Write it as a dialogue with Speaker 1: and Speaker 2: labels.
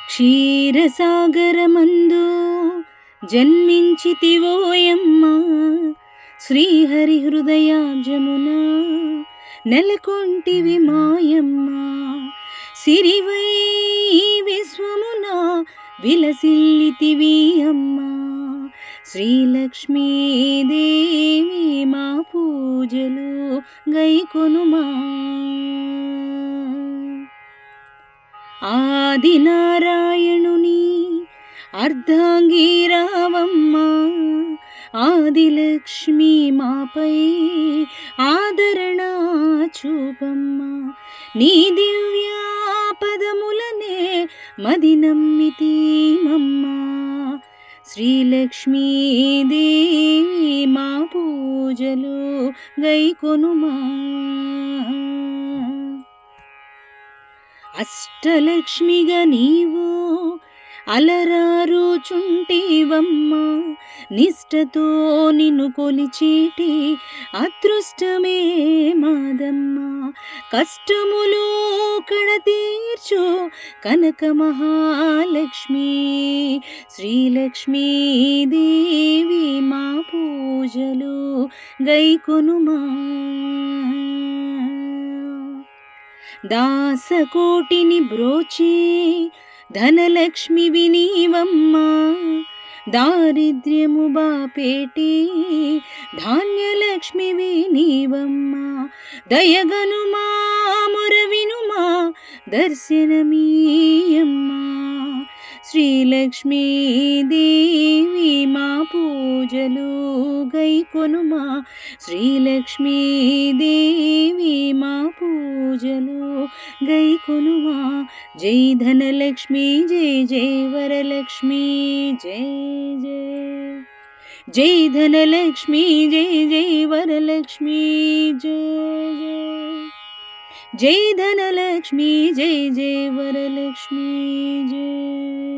Speaker 1: క్షీరసాగరమందు జన్మించితివోయమ్మా, శ్రీహరి హృదయాబ్జమున నెలకొంటివి మాయమ్మా. సిరివై విశ్వమున విలసిల్లితివి అమ్మా, శ్రీలక్ష్మీదేవి మా పూజలు గైకొనుమా. ఆదినారాయణుని అర్ధాంగిరావమ్మా, ఆదిలక్ష్మి మాపై ఆదరణ చూపమ్మా. నీ దివ్యాపదములనే మది నమ్మితిమమ్మా, శ్రీలక్ష్మీదేవి మా పూజలు గైకొనుమా. అష్టలక్ష్మిగా నీవు అలరారుచుంటివమ్మా, నిష్టతో నిన్ను కొలిచేటి అదృష్టమే మాదమ్మా. కష్టములు కడతీర్చు కనక మహాలక్ష్మి, శ్రీలక్ష్మీదేవి మా పూజలు గైకొనుమా. దాసకోటిని బ్రోచి ధనలక్ష్మి వినీవమ్మా, దారిద్ర్యము బాపేటి ధాన్యలక్ష్మి వినీవమ్మా. దయగనుమా మురవినుమా దర్శనమీయమ్మా, శ్రీలక్ష్మీదేవి మా పూజలు గైకొనుమా, శ్రీలక్ష్మీదేవి మా పూజలు గైకొనుమా. జై ధనలక్ష్మి జై జై వరలక్ష్మి జై జై. జై ధనలక్ష్మి జై జై వరలక్ష్మి జై జై. జై ధనలక్ష్మి జై జై వరలక్ష్మి జై.